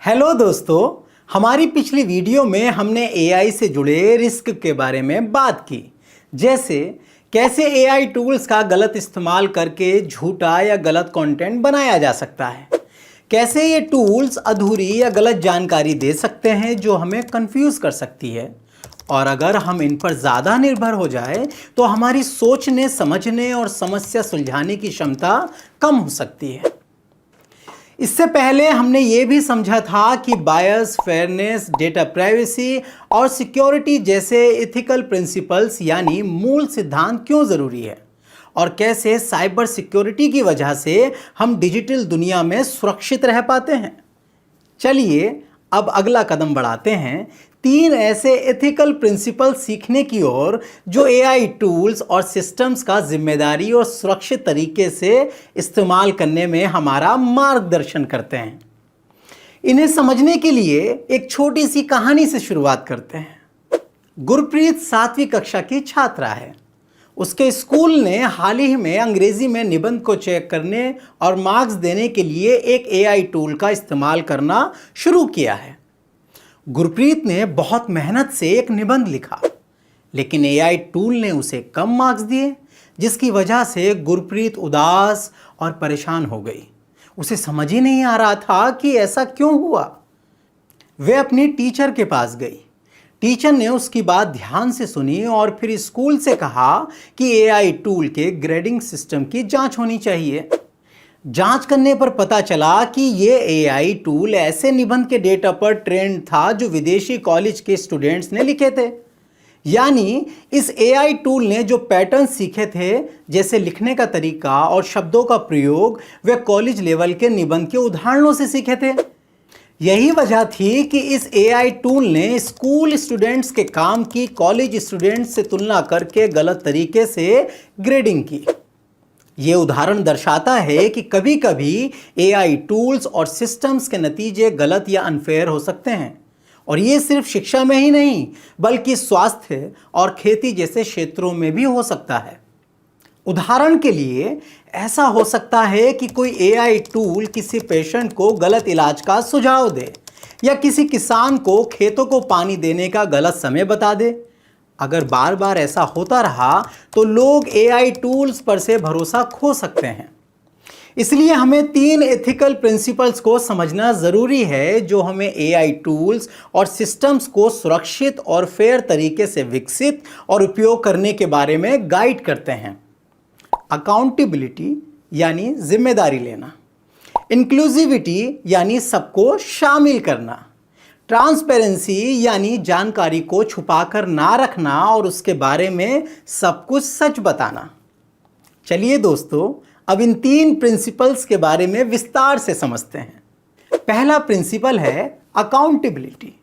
Hello दोस्तों, हमारी पिछली वीडियो में हमने एआई से जुड़े रिस्क के बारे में बात की। जैसे कैसे एआई टूल्स का गलत इस्तेमाल करके झूठा या गलत कंटेंट बनाया जा सकता है, कैसे ये टूल्स अधूरी या गलत जानकारी दे सकते हैं जो हमें कंफ्यूज कर सकती है, और अगर हम इन पर ज़्यादा निर्भर हो जाए तो हमारी सोचने, समझने और समस्या सुलझाने की क्षमता कम हो सकती है। इससे पहले हमने ये भी समझा था कि बायस, फेयरनेस, डेटा प्राइवेसी और सिक्योरिटी जैसे एथिकल प्रिंसिपल्स यानी मूल सिद्धांत क्यों ज़रूरी है, और कैसे साइबर सिक्योरिटी की वजह से हम डिजिटल दुनिया में सुरक्षित रह पाते हैं। चलिए अब अगला कदम बढ़ाते हैं, 3 ऐसे एथिकल प्रिंसिपल सीखने की ओर जो एआई टूल्स और सिस्टम्स का जिम्मेदारी और सुरक्षित तरीके से इस्तेमाल करने में हमारा मार्गदर्शन करते हैं। इन्हें समझने के लिए एक छोटी सी कहानी से शुरुआत करते हैं। गुरप्रीत 7वीं कक्षा की छात्रा है। उसके स्कूल ने हाल ही में अंग्रेजी में निबंध को चेक करने और मार्क्स देने के लिए एक एआई टूल का इस्तेमाल करना शुरू किया है। गुरप्रीत ने बहुत मेहनत से एक निबंध लिखा, लेकिन एआई टूल ने उसे कम मार्क्स दिए, जिसकी वजह से गुरप्रीत उदास और परेशान हो गई। उसे समझ ही नहीं आ रहा था कि ऐसा क्यों हुआ। वह अपनी टीचर के पास गई। टीचर ने उसकी बात ध्यान से सुनी और फिर स्कूल से कहा कि एआई टूल के ग्रेडिंग सिस्टम की जांच होनी चाहिए। जांच करने पर पता चला कि ये एआई टूल ऐसे निबंध के डेटा पर ट्रेंड था जो विदेशी कॉलेज के स्टूडेंट्स ने लिखे थे। यानी इस एआई टूल ने जो पैटर्न सीखे थे, जैसे लिखने का तरीका और शब्दों का प्रयोग, वे कॉलेज लेवल के निबंध के उदाहरणों से सीखे थे। यही वजह थी कि इस एआई टूल ने स्कूल स्टूडेंट्स के काम की कॉलेज स्टूडेंट्स से तुलना करके गलत तरीके से ग्रेडिंग की। ये उदाहरण दर्शाता है कि कभी कभी एआई टूल्स और सिस्टम्स के नतीजे गलत या अनफेयर हो सकते हैं, और ये सिर्फ शिक्षा में ही नहीं बल्कि स्वास्थ्य और खेती जैसे क्षेत्रों में भी हो सकता है। उदाहरण के लिए ऐसा हो सकता है कि कोई एआई टूल किसी पेशेंट को गलत इलाज का सुझाव दे, या किसी किसान को खेतों को पानी देने का गलत समय बता दे। अगर बार बार ऐसा होता रहा तो लोग एआई टूल्स पर से भरोसा खो सकते हैं। इसलिए हमें 3 एथिकल प्रिंसिपल्स को समझना ज़रूरी है जो हमें एआई टूल्स और सिस्टम्स को सुरक्षित और फेयर तरीके से विकसित और उपयोग करने के बारे में गाइड करते हैं। अकाउंटेबिलिटी यानी जिम्मेदारी लेना, इंक्लूसिविटी यानी सबको शामिल करना, ट्रांसपेरेंसी यानी जानकारी को छुपाकर ना रखना और उसके बारे में सब कुछ सच बताना। चलिए दोस्तों, अब इन 3 प्रिंसिपल्स के बारे में विस्तार से समझते हैं। पहला प्रिंसिपल है अकाउंटेबिलिटी।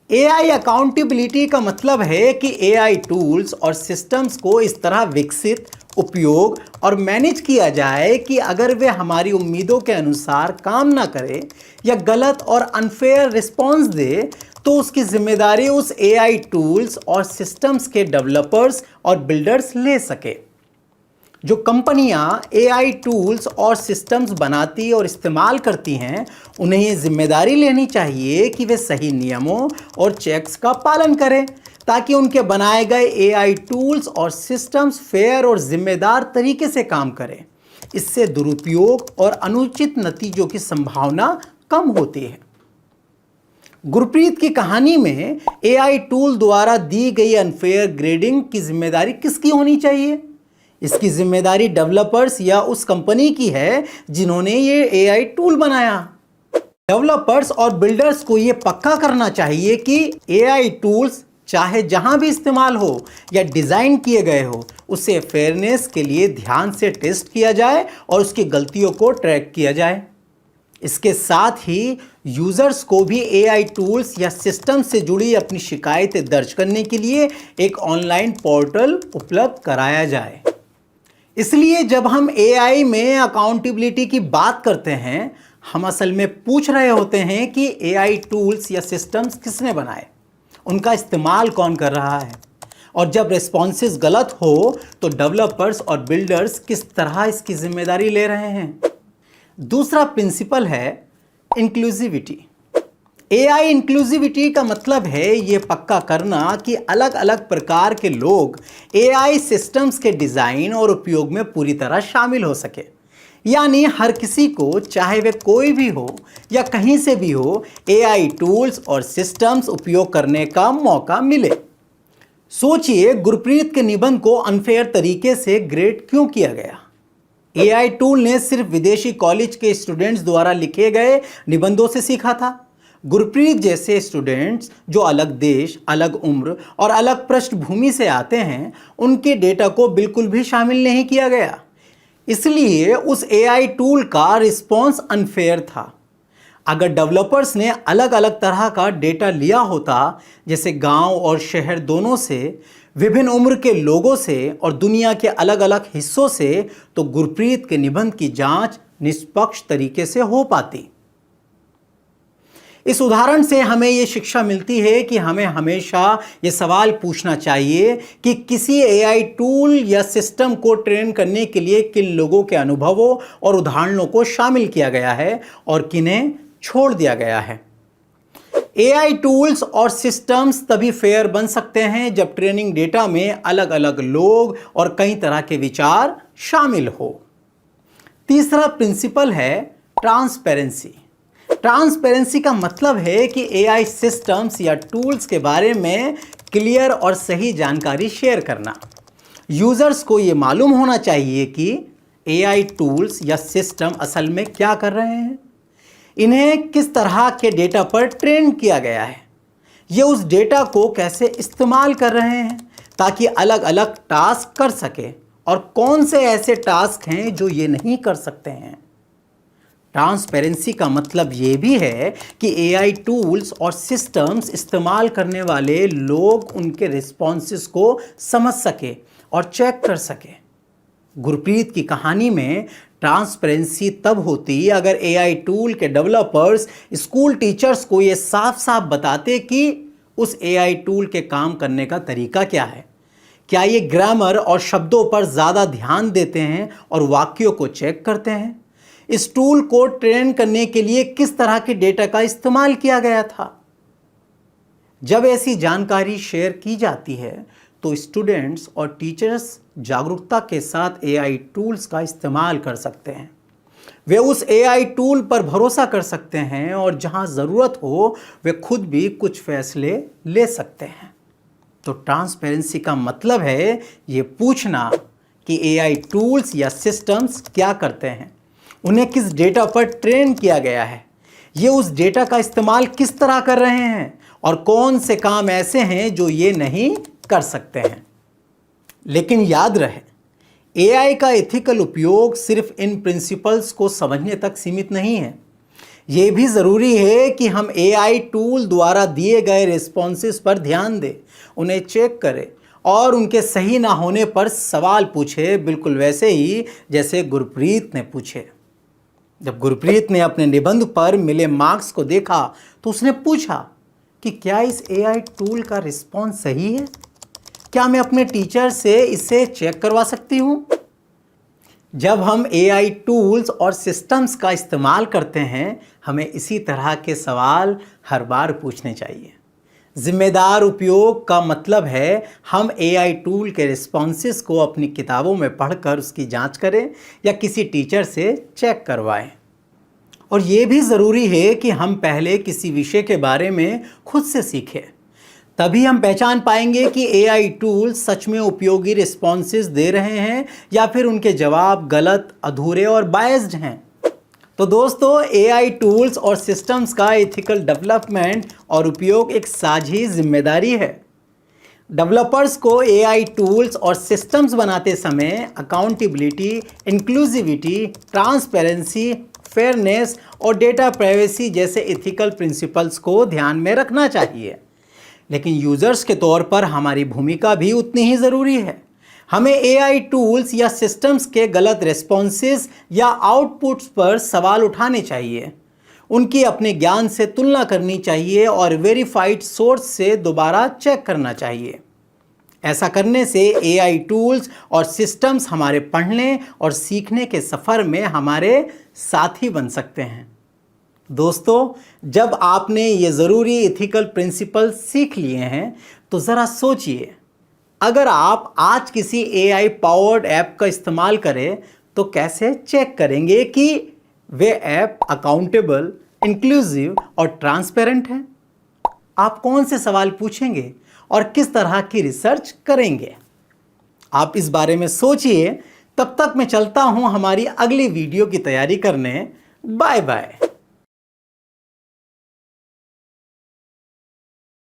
एआई अकाउंटेबिलिटी का मतलब है कि एआई टूल्स और सिस्टम्स को इस तरह विकसित, उपयोग और मैनेज किया जाए कि अगर वे हमारी उम्मीदों के अनुसार काम ना करे या गलत और अनफेयर रिस्पॉन्स दे तो उसकी जिम्मेदारी उस एआई टूल्स और सिस्टम्स के डेवलपर्स और बिल्डर्स ले सके। जो कंपनियां एआई टूल्स और सिस्टम्स बनाती और इस्तेमाल करती हैं, उन्हें ये जिम्मेदारी लेनी चाहिए कि वे सही नियमों और चेक्स का पालन करें ताकि उनके बनाए गए एआई टूल्स और सिस्टम्स फेयर और जिम्मेदार तरीके से काम करें। इससे दुरुपयोग और अनुचित नतीजों की संभावना कम होती है। गुरप्रीत की कहानी में एआई टूल द्वारा दी गई अनफेयर ग्रेडिंग की जिम्मेदारी किसकी होनी चाहिए? इसकी जिम्मेदारी डेवलपर्स या उस कंपनी की है जिन्होंने ये एआई टूल बनाया। डेवलपर्स और बिल्डर्स को ये पक्का करना चाहिए कि एआई टूल्स चाहे जहां भी इस्तेमाल हो या डिज़ाइन किए गए हो, उसे फेयरनेस के लिए ध्यान से टेस्ट किया जाए और उसकी गलतियों को ट्रैक किया जाए। इसके साथ ही यूज़र्स को भी एआई टूल्स या सिस्टम से जुड़ी अपनी शिकायतें दर्ज करने के लिए एक ऑनलाइन पोर्टल उपलब्ध कराया जाए। इसलिए जब हम एआई में अकाउंटेबिलिटी की बात करते हैं, हम असल में पूछ रहे होते हैं कि एआई टूल्स या सिस्टम्स किसने बनाए, उनका इस्तेमाल कौन कर रहा है, और जब रिस्पॉन्सेस गलत हो तो डेवलपर्स और बिल्डर्स किस तरह इसकी जिम्मेदारी ले रहे हैं। दूसरा प्रिंसिपल है इंक्लूसिविटी। एआई इंक्लूसिविटी का मतलब है ये पक्का करना कि अलग अलग प्रकार के लोग एआई सिस्टम्स के डिज़ाइन और उपयोग में पूरी तरह शामिल हो सके। यानी हर किसी को, चाहे वे कोई भी हो या कहीं से भी हो, एआई टूल्स और सिस्टम्स उपयोग करने का मौका मिले। सोचिए, गुरप्रीत के निबंध को अनफेयर तरीके से ग्रेड क्यों किया गया? एआई टूल ने सिर्फ विदेशी कॉलेज के स्टूडेंट्स द्वारा लिखे गए निबंधों से सीखा था। गुरप्रीत जैसे स्टूडेंट्स जो अलग देश, अलग उम्र और अलग पृष्ठभूमि से आते हैं, उनके डेटा को बिल्कुल भी शामिल नहीं किया गया। इसलिए उस एआई टूल का रिस्पॉन्स अनफेयर था। अगर डेवलपर्स ने अलग अलग तरह का डेटा लिया होता, जैसे गांव और शहर दोनों से, विभिन्न उम्र के लोगों से और दुनिया के अलग अलग हिस्सों से, तो गुरप्रीत के निबंध की जांच निष्पक्ष तरीके से हो पाती। इस उदाहरण से हमें ये शिक्षा मिलती है कि हमें हमेशा ये सवाल पूछना चाहिए कि किसी एआई टूल या सिस्टम को ट्रेन करने के लिए किन लोगों के अनुभवों और उदाहरणों को शामिल किया गया है और किन्हें छोड़ दिया गया है। एआई टूल्स और सिस्टम्स तभी फेयर बन सकते हैं जब ट्रेनिंग डेटा में अलग अलग लोग और कई तरह के विचार शामिल हो। तीसरा प्रिंसिपल है ट्रांसपेरेंसी। ट्रांसपेरेंसी का मतलब है कि एआई सिस्टम्स या टूल्स के बारे में क्लियर और सही जानकारी शेयर करना। यूजर्स को ये मालूम होना चाहिए कि एआई टूल्स या सिस्टम असल में क्या कर रहे हैं, इन्हें किस तरह के डेटा पर ट्रेन किया गया है, ये उस डेटा को कैसे इस्तेमाल कर रहे हैं ताकि अलग अलग टास्क कर सके, और कौन से ऐसे टास्क हैं जो ये नहीं कर सकते हैं। ट्रांसपेरेंसी का मतलब ये भी है कि एआई टूल्स और सिस्टम्स इस्तेमाल करने वाले लोग उनके रिस्पॉन्सेस को समझ सके और चेक कर सके। गुरप्रीत की कहानी में ट्रांसपेरेंसी तब होती अगर एआई टूल के डेवलपर्स स्कूल टीचर्स को ये साफ साफ बताते कि उस एआई टूल के काम करने का तरीका क्या है, क्या ये ग्रामर और शब्दों पर ज़्यादा ध्यान देते हैं और वाक्यों को चेक करते हैं, इस टूल को ट्रेन करने के लिए किस तरह के डेटा का इस्तेमाल किया गया था। जब ऐसी जानकारी शेयर की जाती है तो स्टूडेंट्स और टीचर्स जागरूकता के साथ एआई टूल्स का इस्तेमाल कर सकते हैं। वे उस एआई टूल पर भरोसा कर सकते हैं और जहां ज़रूरत हो वे खुद भी कुछ फैसले ले सकते हैं। तो ट्रांसपेरेंसी का मतलब है ये पूछना कि एआई टूल्स या सिस्टम्स क्या करते हैं, उन्हें किस डेटा पर ट्रेन किया गया है, ये उस डेटा का इस्तेमाल किस तरह कर रहे हैं और कौन से काम ऐसे हैं जो ये नहीं कर सकते हैं। लेकिन याद रहे, एआई का एथिकल उपयोग सिर्फ इन प्रिंसिपल्स को समझने तक सीमित नहीं है। ये भी ज़रूरी है कि हम एआई टूल द्वारा दिए गए रिस्पॉन्सेस पर ध्यान दें, उन्हें चेक करें और उनके सही ना होने पर सवाल पूछे, बिल्कुल वैसे ही जैसे गुरप्रीत ने पूछे। जब गुरप्रीत ने अपने निबंध पर मिले मार्क्स को देखा तो उसने पूछा कि क्या इस एआई टूल का रिस्पॉन्स सही है, क्या मैं अपने टीचर से इसे चेक करवा सकती हूँ। जब हम एआई टूल्स और सिस्टम्स का इस्तेमाल करते हैं, हमें इसी तरह के सवाल हर बार पूछने चाहिए। जिम्मेदार उपयोग का मतलब है हम एआई टूल के रिस्पॉन्सेस को अपनी किताबों में पढ़कर उसकी जांच करें या किसी टीचर से चेक करवाएं। और ये भी ज़रूरी है कि हम पहले किसी विषय के बारे में खुद से सीखें, तभी हम पहचान पाएंगे कि एआई टूल सच में उपयोगी रिस्पॉन्सेस दे रहे हैं या फिर उनके जवाब गलत, अधूरे और बायस्ड हैं। तो दोस्तों, एआई टूल्स और सिस्टम्स का एथिकल डेवलपमेंट और उपयोग एक साझी जिम्मेदारी है। डेवलपर्स को एआई टूल्स और सिस्टम्स बनाते समय अकाउंटेबिलिटी, इंक्लूसिविटी, ट्रांसपेरेंसी, फेयरनेस और डेटा प्राइवेसी जैसे एथिकल प्रिंसिपल्स को ध्यान में रखना चाहिए। लेकिन यूज़र्स के तौर पर हमारी भूमिका भी उतनी ही ज़रूरी है। हमें एआई टूल्स या सिस्टम्स के गलत रिस्पॉन्सेस या आउटपुट्स पर सवाल उठाने चाहिए, उनकी अपने ज्ञान से तुलना करनी चाहिए और वेरीफाइड सोर्स से दोबारा चेक करना चाहिए। ऐसा करने से एआई टूल्स और सिस्टम्स हमारे पढ़ने और सीखने के सफ़र में हमारे साथी बन सकते हैं। दोस्तों, जब आपने ये ज़रूरी एथिकल प्रिंसिपल सीख लिए हैं तो ज़रा सोचिए, अगर आप आज किसी AI पावर्ड ऐप का इस्तेमाल करें तो कैसे चेक करेंगे कि वे ऐप अकाउंटेबल, इंक्लूसिव और ट्रांसपेरेंट है? आप कौन से सवाल पूछेंगे और किस तरह की रिसर्च करेंगे? आप इस बारे में सोचिए। तब तक मैं चलता हूं हमारी अगली वीडियो की तैयारी करने। Bye bye.